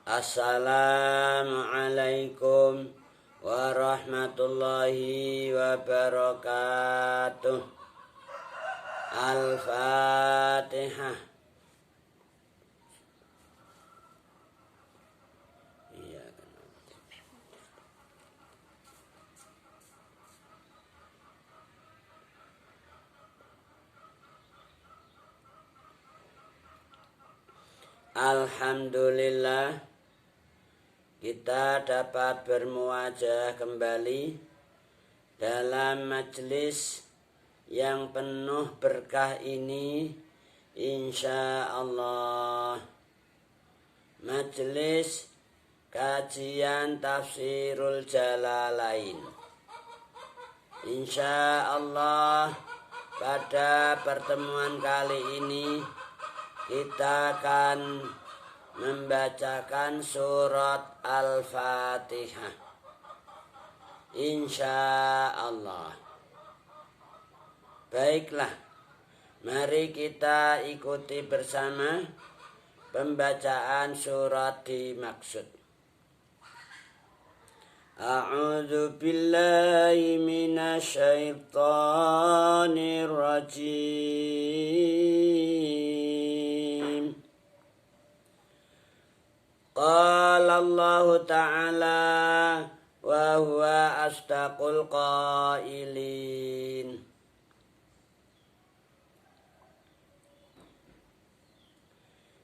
Assalamualaikum warahmatullahi wabarakatuh. Al-Fatihah. Alhamdulillah, kita dapat bermuajah kembali dalam majelis yang penuh berkah ini, insya Allah. Majelis kajian Tafsirul Jalalain. Insya Allah, pada pertemuan kali ini kita akan membacakan surat Al-Fatihah, insya Allah. Baiklah, mari kita ikuti bersama pembacaan surat dimaksud. A'udzu billahi minasy syaithanir rajim. Qala Allah Ta'ala wa huwa asdaqul qailin.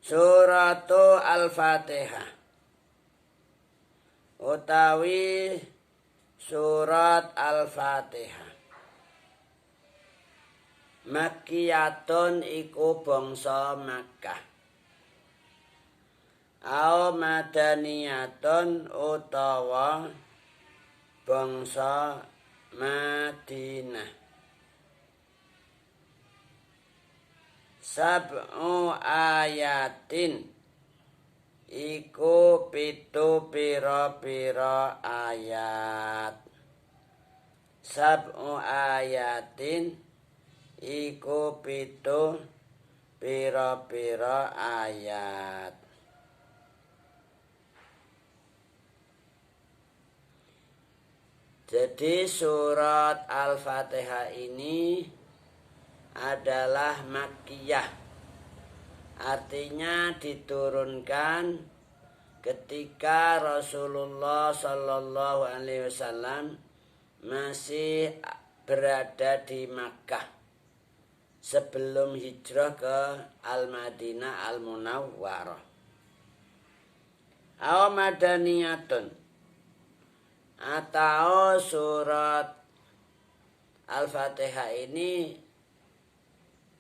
Suratu Al-Fatihah utawi surat Al-Fatihah Makkiyatun iku bangsa Makkah, au madaniyatun utawa bangsa Madinah. Sab'u ayatin iku pitu pira-pira ayat. Sab'u ayatin iku pitu pira-pira ayat. Jadi surat Al-Fatihah ini adalah Makkiyah, artinya diturunkan ketika Rasulullah Sallallahu Alaihi Wasallam masih berada di Makkah sebelum hijrah ke Al-Madinah Al-Munawwarah. Aw madaniyatun, atau surat Al-Fatihah ini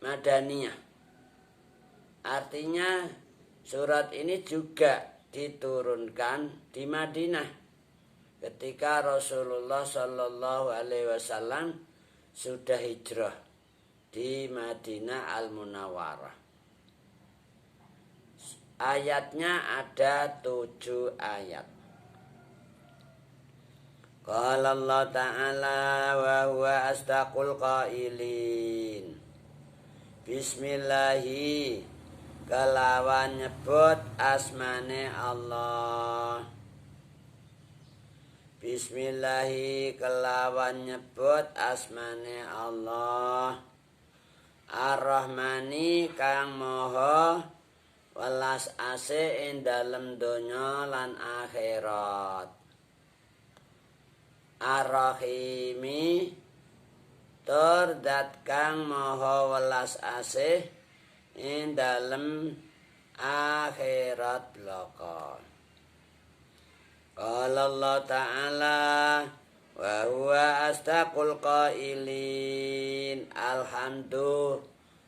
Madaniyah, artinya surat ini juga diturunkan di Madinah ketika Rasulullah Shallallahu Alaihi Wasallam sudah hijrah di Madinah Al-Munawwarah. Ayatnya ada 7 ayat. Qala Allah Ta'ala wa huwa asdaqul qailin. Bismillahi, kelawan nyebut asmane Allah. Bismillahi, kelawan nyebut asmane Allah. Ar-Rahmani, kang moho welas asih ing dalem donya lan akhirat. Ar-Rahimi, tur dat kang maha welas asih ing dalem akhirat blaka. Qala Allah Ta'ala wa huwa asdaqul qailin. Alhamdulillah,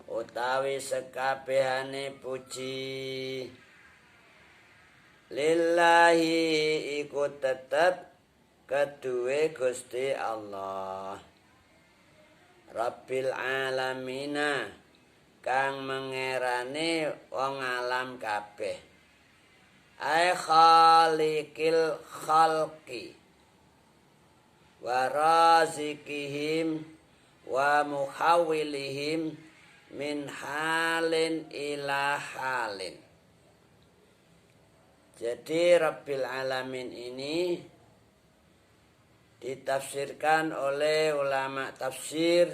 utawi sekabehane puji lillahi iku tetep keduwe Gusti Allah, Rabbil alamina, kang mengerani wong alam kabeh. Ai khaliqil khalqi wa razikihim wa muhawwilihim min halin ila halin. Jadi Rabbil Alamin ini ditafsirkan oleh ulama tafsir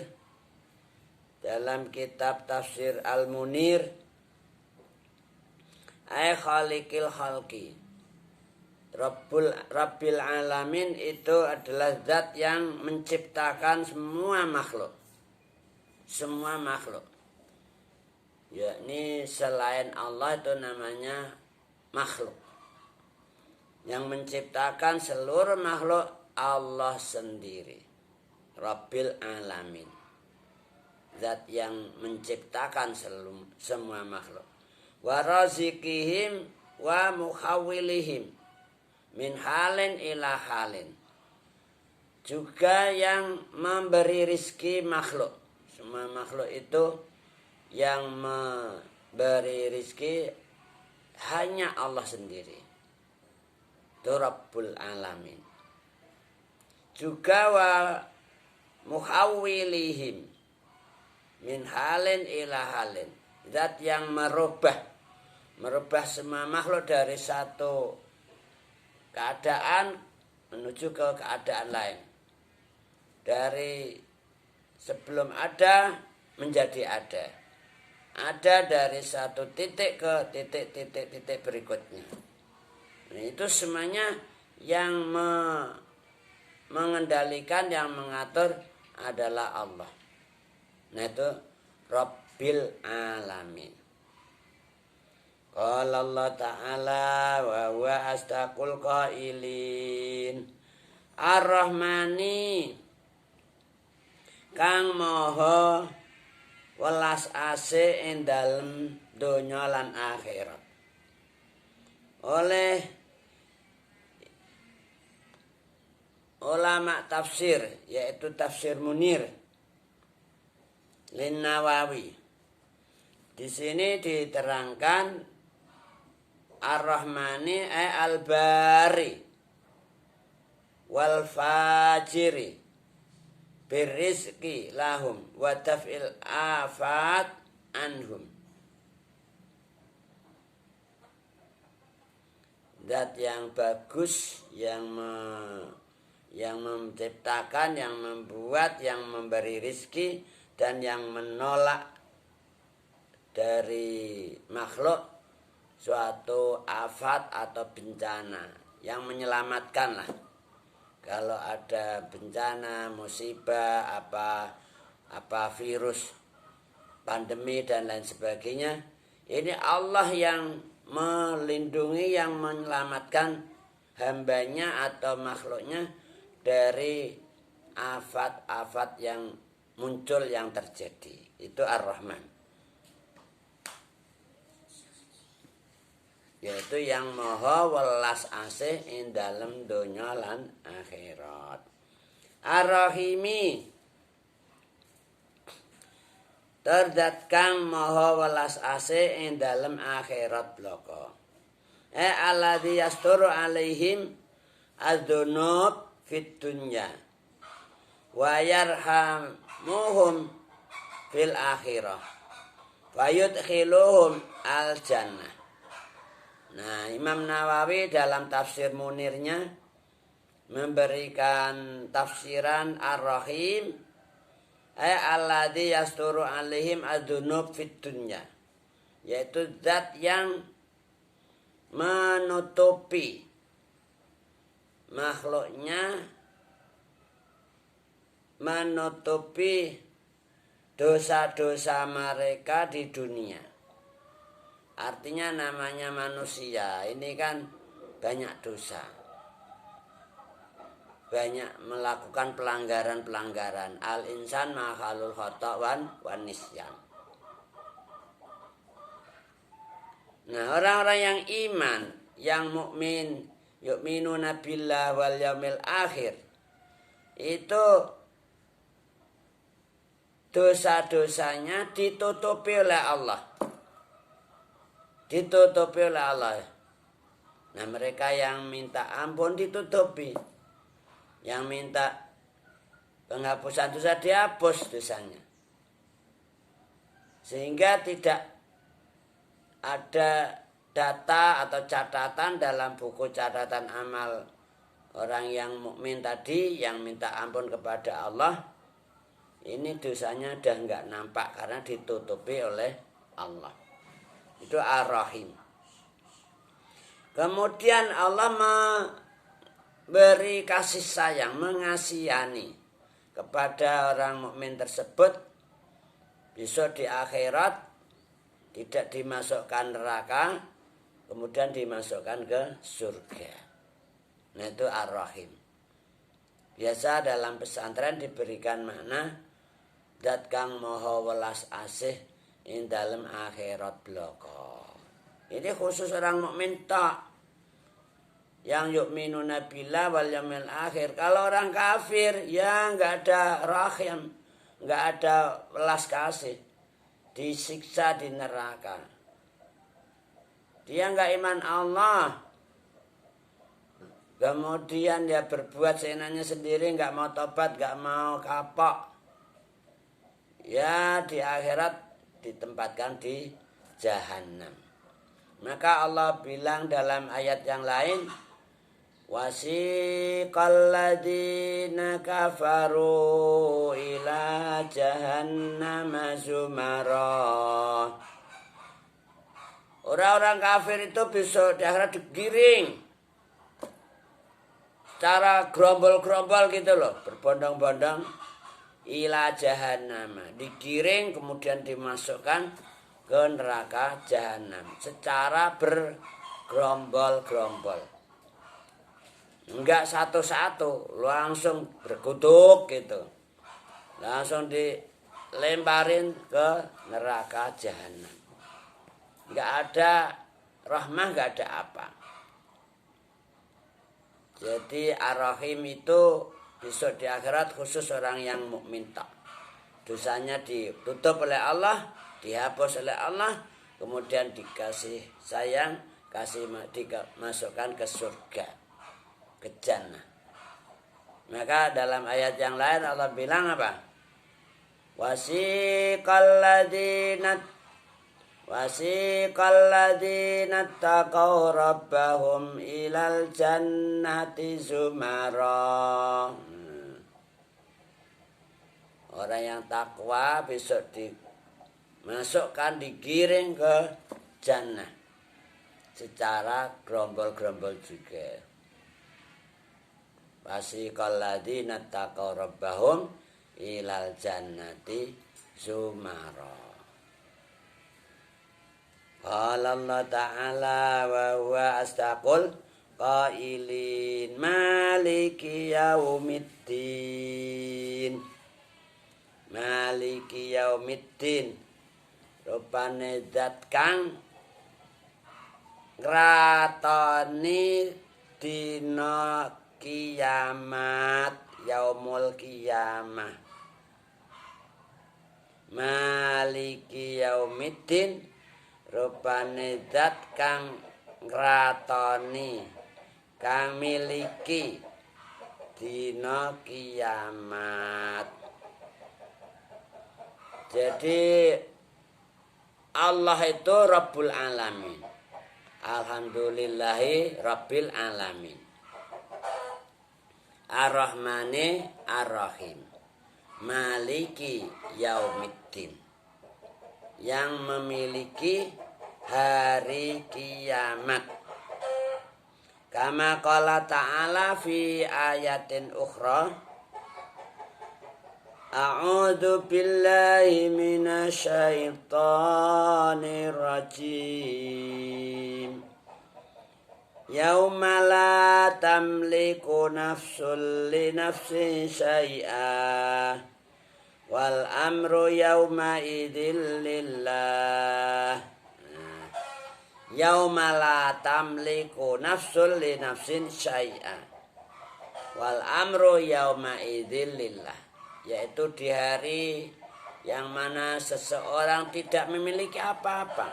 dalam kitab tafsir Al-Munir, ay khaliqil khalqi. Rabbil Alamin itu adalah zat yang menciptakan semua makhluk. Semua makhluk. Yakni selain Allah itu namanya makhluk. Yang menciptakan seluruh makhluk Allah sendiri. Rabbil Alamin. Zat yang menciptakan semua makhluk. Wa razikihim wa mukhawilihim min halin ila halin. Juga yang memberi rizki makhluk. Semua makhluk itu yang memberi rizki hanya Allah sendiri. Itu Rabbul Alamin. Juga wa mukhawilihim min halin ila halin. Zat yang merubah semua makhluk dari satu keadaan menuju ke keadaan lain. Dari sebelum ada menjadi ada. Ada dari satu titik ke titik berikutnya. Nah, itu semuanya yang mengendalikan, yang mengatur adalah Allah. Nah, itu Rabbil Alamin. Qala Allah Ta'ala wa huwa astaqul qailin. Ar-Rahmani kang maha welas asih ing dalem donya lan akhirat. Oleh ulama tafsir, yaitu tafsir Munir Lin Nawawi. Di sini diterangkan Ar-Rahmani al-Bari wal fajiri birrizqi lahum wa taf'il afat anhum. Zat yang bagus, yang menciptakan, yang membuat, yang memberi rizki, dan yang menolak dari makhluk suatu afat atau bencana, yang menyelamatkan lah. Kalau ada bencana, musibah, apa virus, pandemi dan lain sebagainya, ini Allah yang melindungi, yang menyelamatkan hambanya atau makhluknya dari afat-afat yang muncul, yang terjadi. Itu Ar-Rahman, yaitu yang maha welas asih ing dalem donya lan akhirat. Ar-Rahimi terdat kang maha welas asih ing dalem akhirat bloko. Alladzi yasturu alaihim adzunub fit dunya wa yarhamuhum fil akhirah wa yudkhiluhum al jannah. Nah, Imam Nawawi dalam tafsir Munirnya memberikan tafsiran Ar-Rahim, alladzi yasturu alaihim adzunub fit dunya, yaitu zat yang menutupi makhluknya, menutupi dosa-dosa mereka di dunia. Artinya namanya manusia ini kan banyak dosa, banyak melakukan pelanggaran-pelanggaran. Al-insan makhlul khata' wan nisyan. Nah, orang-orang yang iman, yang mukmin, yu'minuna billah wal yaumil akhir, itu dosa-dosanya ditutupi oleh Allah. Ditutupi oleh Allah. Nah, mereka yang minta ampun ditutupi. Yang minta penghapusan dosa dihapus dosanya. Sehingga tidak ada data atau catatan dalam buku catatan amal orang yang mukmin tadi yang minta ampun kepada Allah, ini dosanya udah nggak nampak karena ditutupi oleh Allah. Itu Ar-Rahim. Kemudian Allah memberi kasih sayang, mengasihani kepada orang mukmin tersebut. Besok di akhirat tidak dimasukkan neraka, kemudian dimasukkan ke surga. Nah itu Ar-Rahim. Biasa dalam pesantren diberikan makna dat kang moho welas asih ing dalem akhirat bloko. Ini khusus orang mukmin tak. Yang yu'minuna billah wal yaumil akhir. Kalau orang kafir ya nggak ada rahim, nggak ada welas kasih, disiksa di neraka. Dia nggak iman Allah, kemudian dia berbuat seenaknya sendiri, nggak mau tobat, nggak mau kapok. Ya di akhirat ditempatkan di jahanam. Maka Allah bilang dalam ayat yang lain, wasiqal ladzina kafaru ila jahannam zumara. Orang-orang kafir itu besok di akhirat digiring secara gerombol-gerombol gitu loh, berbondong-bondong ila jahannam, digiring kemudian dimasukkan ke neraka jahanam secara bergerombol-gerombol. Enggak satu-satu, langsung berkutuk gitu. Langsung dilemparin ke neraka jahanam. Enggak ada rahmah, enggak ada apa. Jadi Ar-Rahim itu besok di akhirat khusus orang yang mukmin tak. Dosanya ditutup oleh Allah, dihapus oleh Allah, kemudian dikasih sayang, dimasukkan ke surga, ke jannah. Maka dalam ayat yang lain Allah bilang apa? Wasiqal ladzina taqaw rabbahum ilal jannati zumara. Orang yang takwa besok dimasukkan, digiring ke jannah secara gerombol-gerombol juga. Wasiqal ladzina taqaw rabbahum ilal jannati zumara. Qala Allah Ta'ala wa huwa astaqul qailin maliki yaumiddin. Maliki yaumiddin, rupane zat kang ngratoni dina kiamat, yaumul kiamah. Maliki yaumiddin, rupane zat kang ngratoni, kang miliki dina kiamat. Jadi Allah itu Rabbul Alamin. Alhamdulillahi Rabbil Alamin. Ar-Rahmani Ar-Rahim. Maliki Yaumiddin, yang memiliki hari kiamat. Kama qala ta'ala fi ayatin ukhra, a'udzu billahi minasyaitonir rajim. Yauma la tamliku nafsun li nafsin syai'a wal amru yauma idzil lillah. Yauma la tamliku nafsun li nafsin syai'a wal amru yauma idzil lillah. Yaitu di hari yang mana seseorang tidak memiliki apa-apa,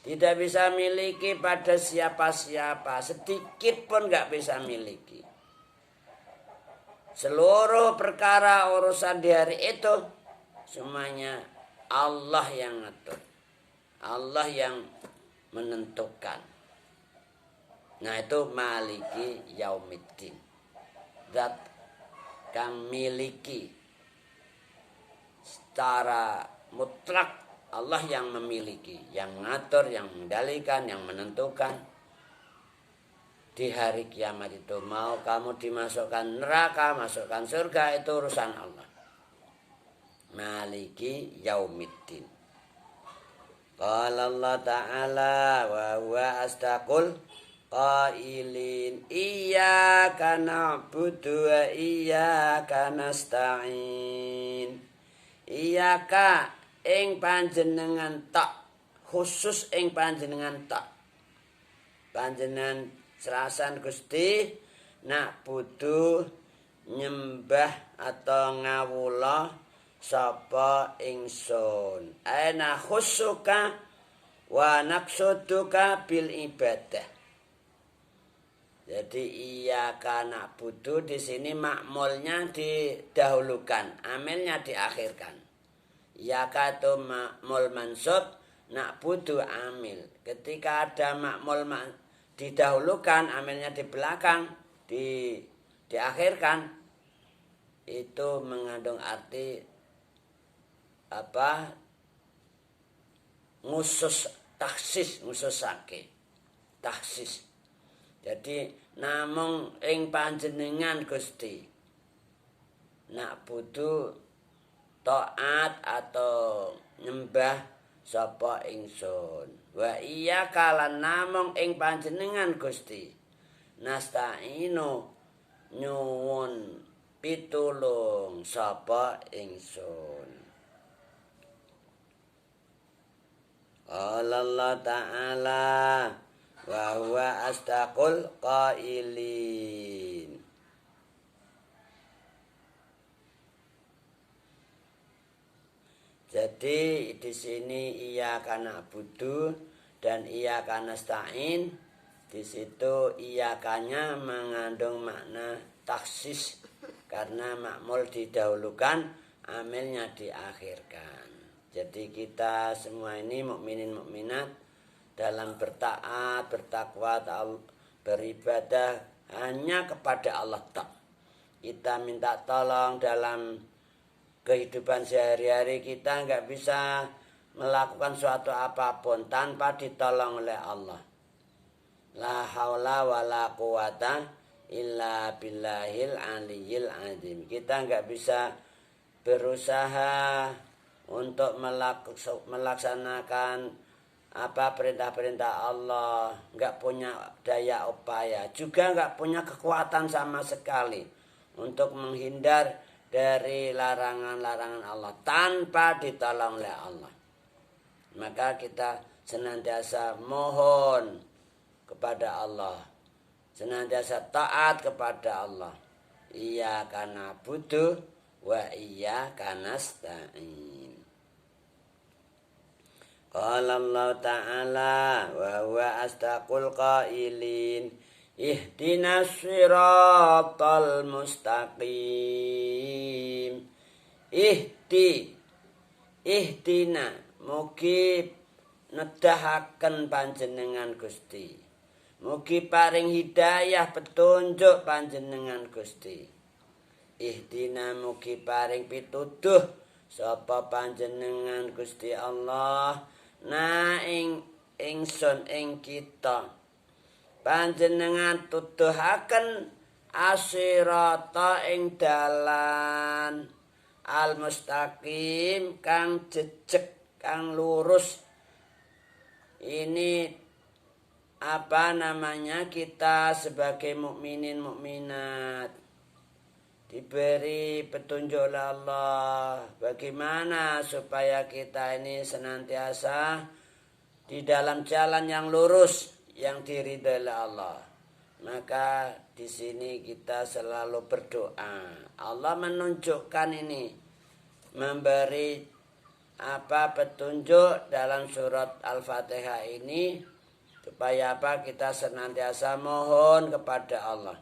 tidak bisa miliki pada siapa-siapa, sedikit pun gak bisa miliki. Seluruh perkara urusan di hari itu semuanya Allah yang ngatur, Allah yang menentukan. Nah itu maliki yaumiddin, zat kang miliki secara mutlak. Allah yang memiliki, yang ngatur, yang mengendalikan, yang menentukan. Di hari kiamat itu mau kamu dimasukkan neraka, masukkan surga, itu urusan Allah. Maliki yaumiddin. Qala Allah Ta'ala wa huwa astaqul qailin iyyaka na'budu wa iyyaka nasta'in. Iyyaka ing panjenengan tak, khusus ing panjenengan tak. Panjenengan serasan Gusti nak budu nyembah atau ngawula sapa ingsun. Ana khusuka wa naqsuduka bil ibadah. Jadi iyyaka na'budu di sini makmulnya didahulukan, amilnya diakhirkan. Iyyaka itu makmul mansub, na'budu amil. Ketika ada makmul didahulukan, amilnya di belakang, diakhirkan, itu mengandung arti apa? Ngusus taksis, ngususake. Taksis. Jadi namung ing panjenengan Gusti nak butuh taat atau nyembah sapa ingsun. Wa iya kalan namung ing panjenengan Gusti nasta'inu nyuwun pitulung sapa ingsun. Allah Ta'ala wa huwa astaqul qailin. Jadi di sini iyyaka na'budu dan iyyaka nasta'in. Di situ iyyakanya mengandung makna taksis karena makmul didahulukan, amilnya diakhirkan. Jadi kita semua ini mukminin mukminat dalam bertaat, bertakwa, beribadah hanya kepada Allah tak. Kita minta tolong dalam kehidupan sehari-hari, kita nggak bisa melakukan suatu apapun tanpa ditolong oleh Allah. La haula wa la quwata illa billahil aliyyil azim. Kita nggak bisa berusaha untuk melaksanakan apa perintah-perintah Allah, nggak punya daya upaya, juga nggak punya kekuatan sama sekali untuk menghindar dari larangan-larangan Allah tanpa ditolong oleh Allah. Maka kita senantiasa mohon kepada Allah, senantiasa taat kepada Allah. Iyyaka na'budu wa iyyaka nasta'in. Qala Allah Ta'ala wa huwa astaqul qailin ihdinas siratal mustaqim. Ihdina mugi nedahaken panjenengan Gusti, mugi paring hidayah petunjuk panjenengan Gusti. Ihdina mugi paring pituduh sapa panjenengan Gusti Allah na ingsun ing kita. Panjenengan tuduhaken asirata ing dalan al mustaqim kang jejeg, kang lurus. Ini apa namanya, kita sebagai mukminin mukminat diberi petunjuk oleh Allah bagaimana supaya kita ini senantiasa di dalam jalan yang lurus yang diridhai oleh Allah. Maka di sini kita selalu berdoa. Allah menunjukkan ini, memberi apa petunjuk dalam surat Al-Fatihah ini supaya apa, kita senantiasa mohon kepada Allah.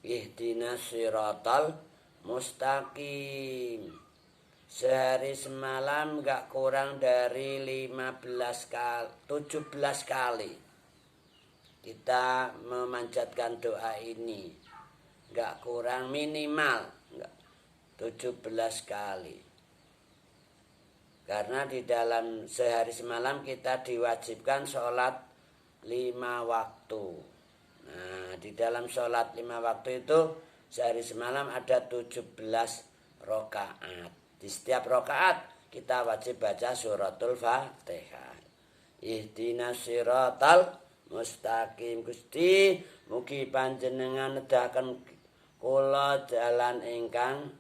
Ihdinas siratal mustaqim. sehari semalam gak kurang dari 17 kali kita memanjatkan doa ini. Gak kurang minimal 17 kali. Karena di dalam sehari semalam kita diwajibkan sholat 5 waktu. Nah, di dalam sholat 5 waktu itu sehari semalam ada 17 rakaat. Di setiap rakaat kita wajib baca suratul Fatihah. Ihdinas siratal mustaqim. Gusti, mugi panjenengan nedahaken kula dalan ingkang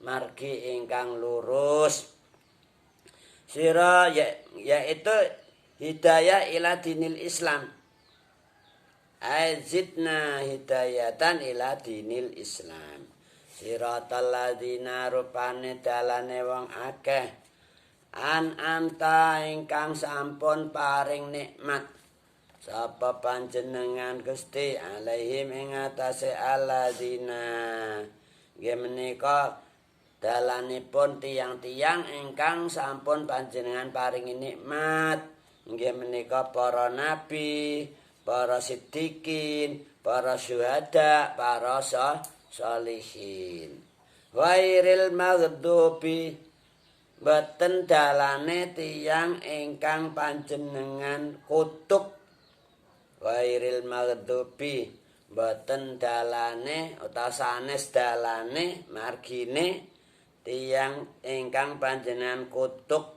margi ingkang lurus. Sira yaitu hidayah ila dinil Islam. Azidna hidayatan ila dinil Islam. Siratal ladzina rupane dalane wong akeh an'amta ingkang sampun paring nikmat sapa panjenengan Gusti alaihim ing atase alladzina nggih menika dalanipun tiyang-tiyang ingkang sampun panjenengan paringi nikmat nggih menika para nabi, para siddiqin, para syuhada, para sholihin. Wairil maghdubi boten dalane tiyang ingkang panjenengan kutuk. Wairil maghdubi boten dalane utawa sanes dalane margine tiyang ingkang panjenengan kutuk,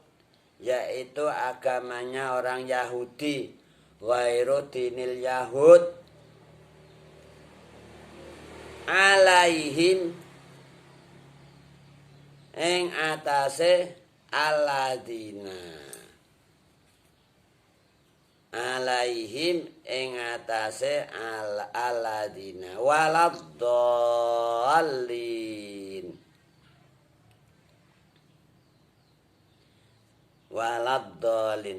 yaitu agamanya orang Yahudi. Wairu dinil Yahud alaihim ing atase alladzina alaihim ing atase alladzina waladdallin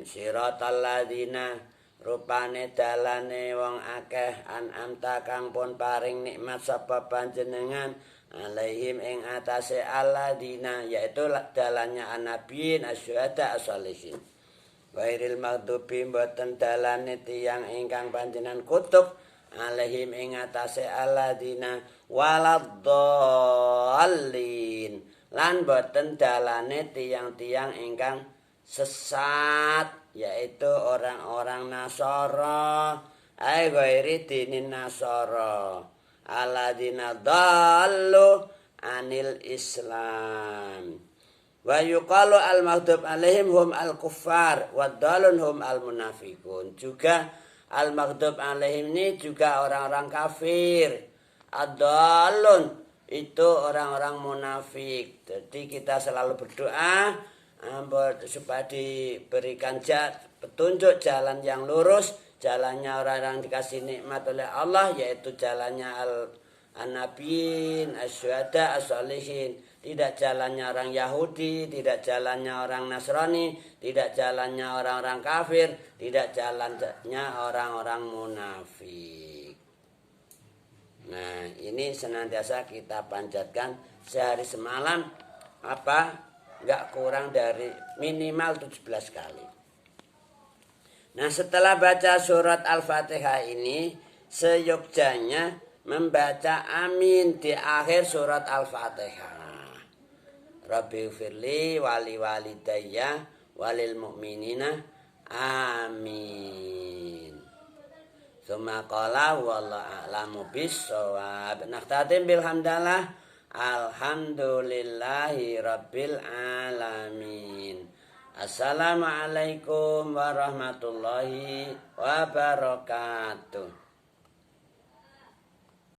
siratal ladzina rupane dalane wong akeh an'amta kang pun paring nikmat sapa panjenengan alaihim ing atase alladzina yaitu dalannya an-nabiyyin asyhada as-sholihin. Wairil maghdubi boten dalane tiyang ingkang panjenengan kutuk alaihim ing atase alladzina waladdallin lan boten dalane tiyang-tiyang ingkang sesat, yaitu orang-orang Nasara ay ghairi dinin Nasara alladzina dallu anil Islam. Wa yuqalu al-maghdub alaihim hum al-kuffar wa dallun hum al-munafiqun. Juga al-maghdub alaihim ini juga orang-orang kafir. Ad-dallun itu orang-orang munafik. Jadi kita selalu berdoa supaya diberikan petunjuk jalan yang lurus, jalannya orang-orang dikasih nikmat oleh Allah, yaitu jalannya an-nabiyyin, asyhada, as-sholihin. Tidak jalannya orang Yahudi, tidak jalannya orang Nasrani, tidak jalannya orang-orang kafir, tidak jalannya orang-orang munafik. Nah, ini senantiasa kita panjatkan sehari semalam gak kurang dari minimal 17 kali. Nah, setelah baca surat Al-Fatihah ini, seyogjanya membaca amin di akhir surat Al-Fatihah. Rabbi firli wali walidayya walil mu'minina amin. Tsumma qala wallahu a'lamu bis-shawab. Nakhtatim bil hamdalah. Alhamdulillahi rabbil alamin. Assalamualaikum warahmatullahi wabarakatuh.